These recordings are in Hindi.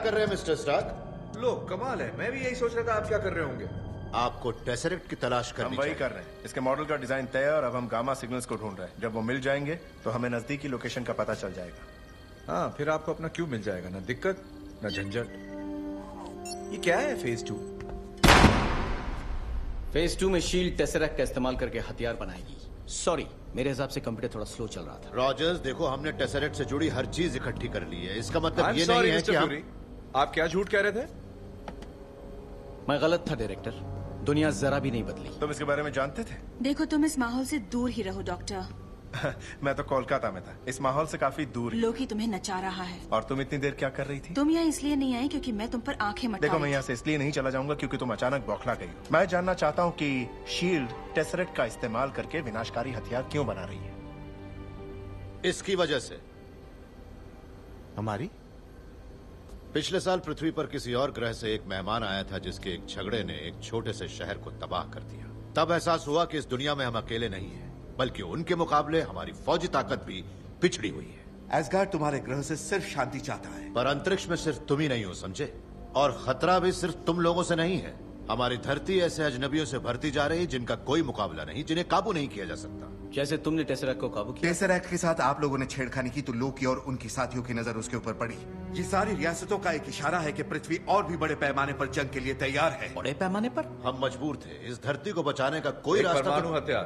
कर रहे हैं मिस्टर स्टार्क? लो कमाल है, मैं भी यही सोच रहा था आप क्या कर रहे होंगे। आपको टेसरेक्ट की तलाश करनी हम वही कर रहे हैं। इसके मॉडल का डिजाइन तय है और अब हम गामा सिग्नल्स को ढूंढ रहे हैं। जब वो मिल जाएंगे तो हमें नजदीकी लोकेशन का पता चल जाएगा। हाँ, फिर आपको अपना क्यूब मिल जाएगा, ना दिक्कत ना झंझट। ये क्या है फेज 2? फेज 2 में शील्ड टेसरेक्ट का इस्तेमाल करके हथियार बनाएगी। सॉरी, मेरे हिसाब से कंप्यूटर थोड़ा स्लो चल रहा था। रॉजर्स, देखो हमने टेसरेक्ट से जुड़ी हर चीज इकट्ठी कर ली है। इसका मतलब I'm ये sorry, नहीं है Mr. कि हम... Fury, आप क्या झूठ कह रहे थे? मैं गलत था डायरेक्टर, दुनिया जरा भी नहीं बदली। तुम इसके बारे में जानते थे? देखो तुम इस माहौल से दूर ही रहो डॉक्टर। मैं तो कोलकाता में था, इस माहौल से काफी दूर। लोकी तुम्हें नचा रहा है। और तुम इतनी देर क्या कर रही थी? तुम यहाँ इसलिए नहीं आई क्योंकि मैं तुम पर आंखें मटा देखो, मैं यहाँ से इसलिए नहीं चला जाऊंगा क्योंकि तुम अचानक बौखला गई हो। मैं जानना चाहता हूँ कि शील्ड टेसरेक्ट का इस्तेमाल करके विनाशकारी हथियार क्यों बना रही है। इसकी वजह से हमारी पिछले साल पृथ्वी पर किसी और ग्रह से एक मेहमान आया था जिसके एक झगड़े ने एक छोटे से शहर को तबाह कर दिया। तब एहसास हुआ कि इस दुनिया में हम अकेले नहीं हैं, बल्कि उनके मुकाबले हमारी फौजी ताकत भी पिछड़ी हुई है। एसगार्ड तुम्हारे ग्रह से सिर्फ शांति चाहता है, पर अंतरिक्ष में सिर्फ तुम ही नहीं हो, समझे? और खतरा भी सिर्फ तुम लोगों से नहीं है। हमारी धरती ऐसे अजनबियों से भरती जा रही जिनका कोई मुकाबला नहीं, जिन्हें काबू नहीं किया जा सकता। जैसे तुमने टेसरेक्ट को काबू किया। टेसरेक्ट के साथ आप लोगों ने छेड़खानी की तो लोकी और उनकी साथियों की नजर उसके ऊपर पड़ी। ये सारी रियासतों का एक इशारा है कि पृथ्वी और भी बड़े पैमाने पर जंग के लिए तैयार है। बड़े पैमाने पर? हम मजबूर थे, इस धरती को बचाने का कोई एक रास्ता परमाणु तो... हथियार,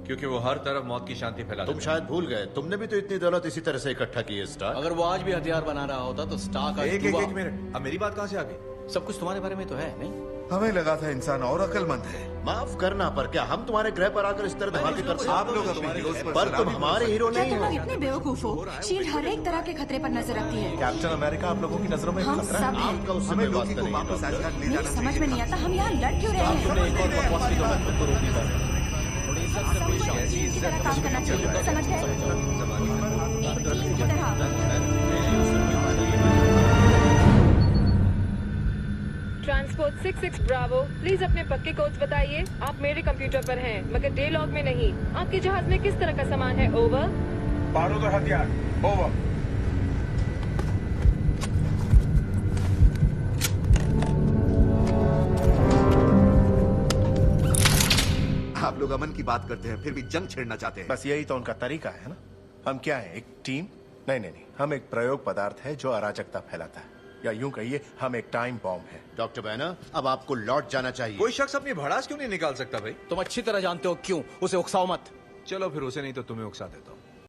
क्योंकि वो हर तरफ मौत की शांति फैला तुम शायद भूल गए, तुमने भी तो इतनी दौलत इसी तरह से इकट्ठा की है स्टार्क। अगर वो आज भी हथियार बना रहा होता तो स्टार्क आज एक डूबा। मिनट, अब मेरी बात कहाँ से आ गई? सब कुछ तुम्हारे बारे में तो है नहीं? हमें लगा था इंसान और अक्लमंद है। माफ करना, पर क्या हम तुम्हारे ग्रह पर आकर इस तरह धमाके कर सकते? आप लोग अपने हीरोज पर तुम हमारे हीरो क्या नहीं तुम लोग हो। इतने बेवकूफ हो? शील्ड हर एक तरह के खतरे पर नजर रखती है। कैप्टन अमेरिका आप लोगों की नजरों में हम खतरा सब है? हैं। आपका उससे हमें कोई लोकी वास्ता को नहीं है, वापस डॉक्टर। एसगार्ड ले मेरी जाना समझ में चाहिए। नहीं आता हम यहाँ लड़ क्यों रहे हैं? तुमने एक और बकवास की तो मैं खुद को रोक नहीं पाया। थोड़ी इज्जत से पेश आओ। सबको टीम की तरह काम करना चाहिए, समझ गए? एक टीम की तरह। ट्रांसपोर्ट 66 ब्रावो, प्लीज अपने पक्के कोड्स बताइए। आप मेरे कंप्यूटर पर हैं, मगर डे लॉग में नहीं। आपके जहाज में किस तरह का सामान है? ओवर। बारूद और हथियार, ओवर। आप लोग अमन की बात करते हैं, फिर भी जंग छेड़ना चाहते हैं। बस यही तो उनका तरीका है ना। हम क्या है, एक टीम? नहीं, हम एक प्रयोग पदार्थ है जो अराजकता फैलाता है, या यूं कहिए हम एक टाइम बॉम्ब है। डॉक्टर बैनर, अब आपको लौट जाना चाहिए। कोई शख्स अपनी भड़ास क्यों नहीं निकाल सकता भाई? तुम अच्छी तरह जानते हो क्यों। उसे उकसाओ मत। चलो फिर उसे नहीं तो तुम्हें उकसा देता हूँ।